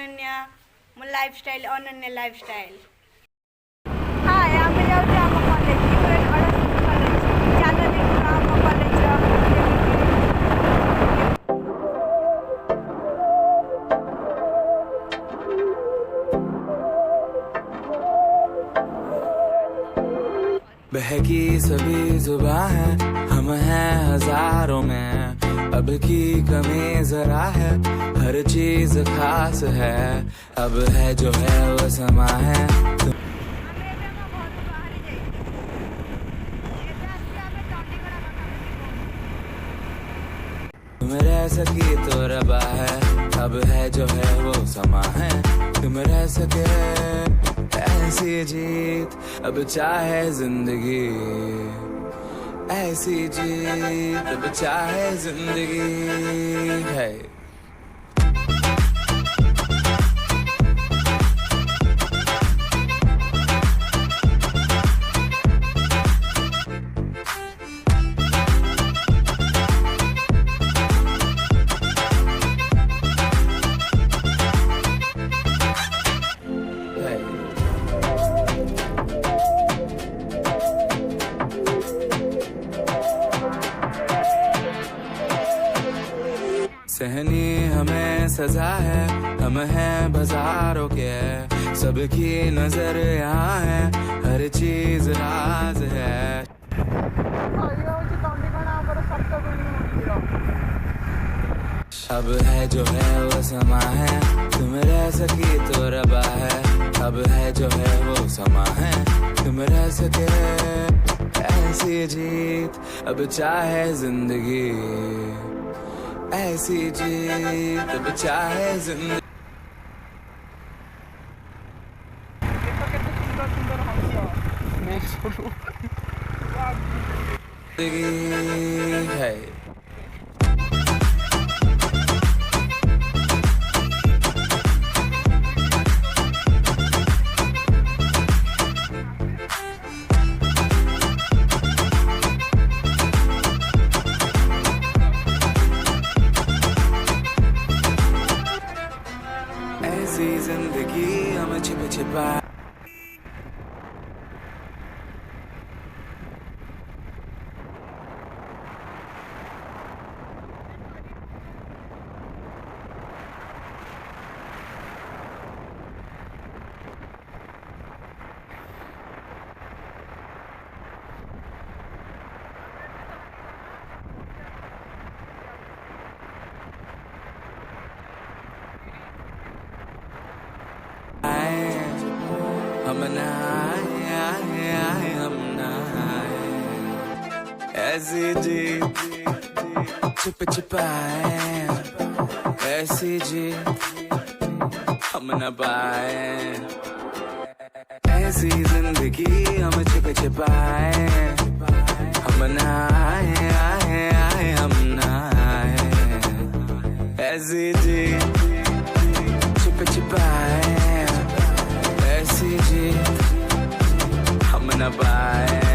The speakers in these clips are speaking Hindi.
अनन्या मो लाइफस्टाइल अनन्या लाइफस्टाइल हाय आम जाऊँ आम कॉलेज कॉलेज चल देखा आम कॉलेज बहकी सभी जुबां है हम हैं हजारों में अब की कमी जरा है हर चीज खास है अब है जो है वो समा है तुम रह सकी तो रबा है अब है जो है वो समा है तुम रह सके ऐसी जीत अब चाहे जिंदगी ऐसी जीत अब चाहे जिंदगी है सहनी हमें सजा है हम हैं बाजारों के सबकी नजर यहाँ है हर चीज राज है अब है जो है वो समा है तुम रह सकी तो रबा है अब है जो है वो समा है तुम रह सके ऐसी जीत अब चाहे जिंदगी ऐसी जीत अब चाहे जिंदगी है ऐसी जिंदगी हम छिप छिपा हम नहाए ऐसी जी छिप छिपाए ऐसी जी हम न पाए ऐसी जिंदगी हम छिप छिपाए हम नहाए आए हम नहाए ऐसी जी छिप छिपाए ऐसी जी हम न पाए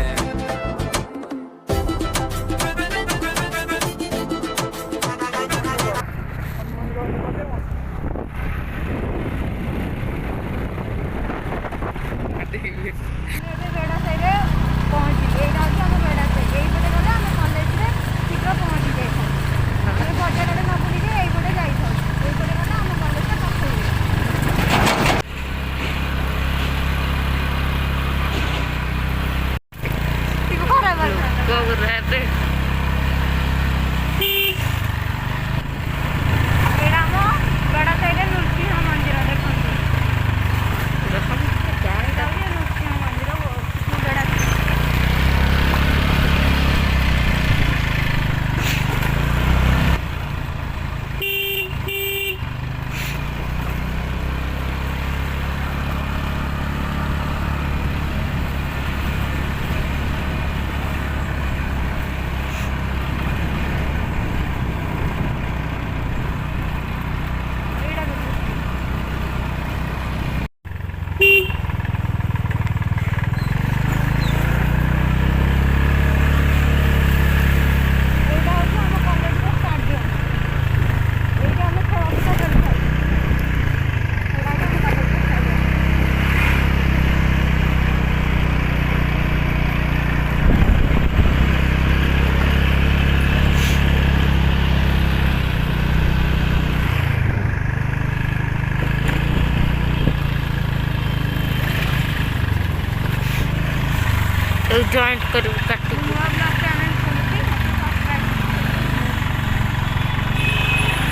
जॉइंट कर काटी नूआ ब्लॉग चैनल खोलती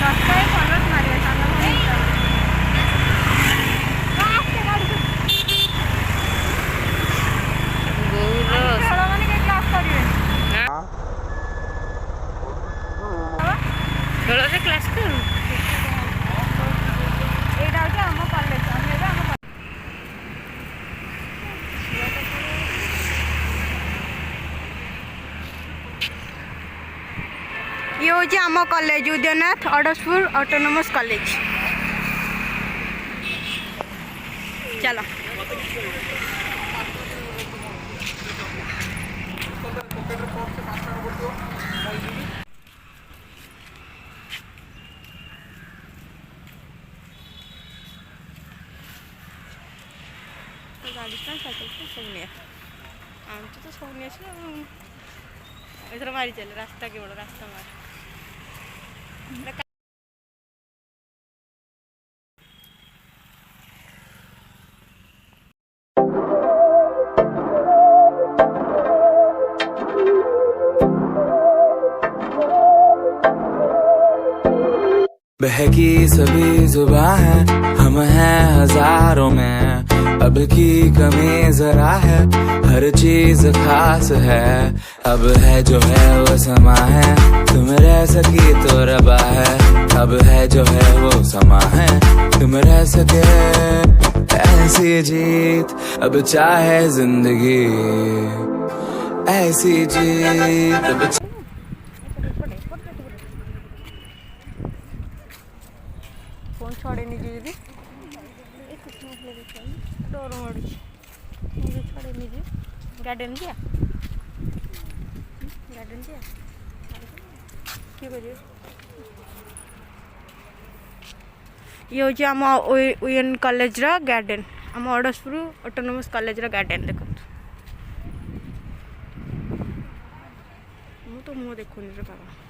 सब्सक्राइब फॉलो मारिए साला गौर ମାନେ କେହି କ୍ଲାସ୍ କରିବେନି ଖେଳରେ କ୍ଲାସ୍ କରୁ ଏଇଟା ହେଉଛି ଆମ କଲେଜ ଆମେ ଏବେ ଆମ ये हूँ आम कॉलेज उदयनाथ अडसपुर ऑटोनोमस कॉलेज चलो गाड़ी साइकिल सब नहीं आम तो सब नहीं एथर मारी चले रास्ता केवल रास्ता मार बहकी सभी जुबां है हम हैं हजारों में अब की कमी जरा है हर चीज खास है अब है जो है वो समा है तुम रह सकी तो रबा है अब है जो है वो समा है तुम रह सके ऐसी जीत अब चाहे जिंदगी ऐसी जीत अब फोन छड़े नहीं जी डर माड़ी छड़े नहीं जी गार्डन दिया कि करिए ये हूँ आम यूएन कॉलेज रा गार्डन आम अडसपुर ऑटोनोमस कॉलेज रा गार्डन देखो मु तो मुँह देखुनी रे बाबा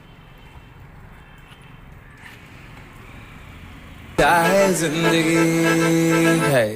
चाहे जिंदगी है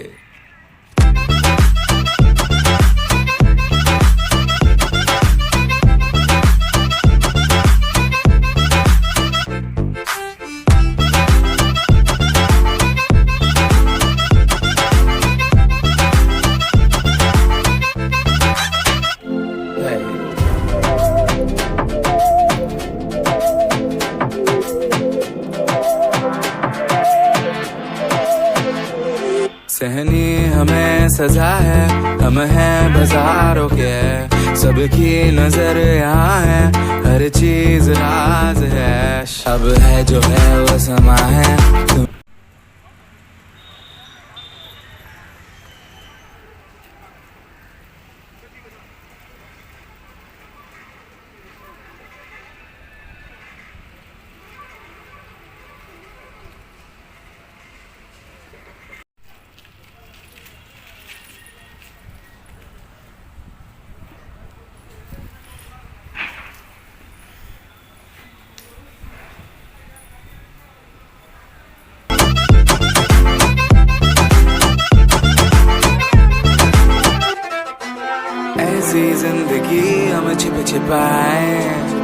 सहनी हमें सजा है हम हैं बाजारों के सबकी नजर यहाँ है हर चीज राज है अब है जो है वो समा है तुम ऐसी जिंदगी हम छिप छिपाए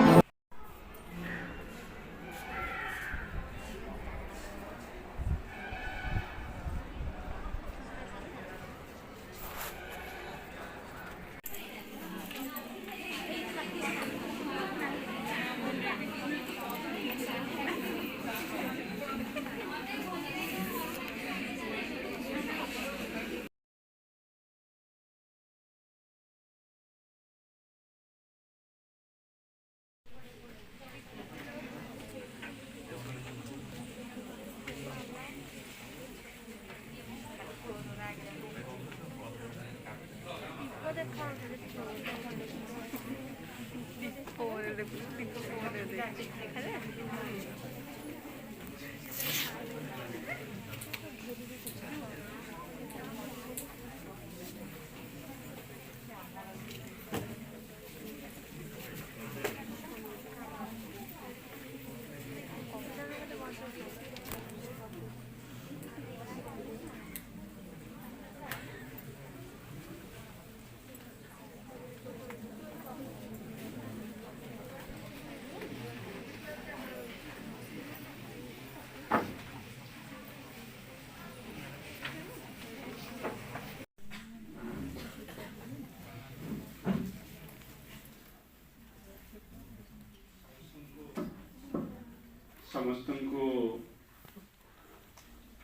समस्त को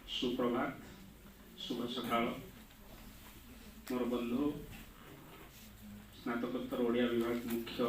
सुप्रभात शुभ सकाल। मोर बंधु स्नातकोत्तर ओडिया विभाग मुख्य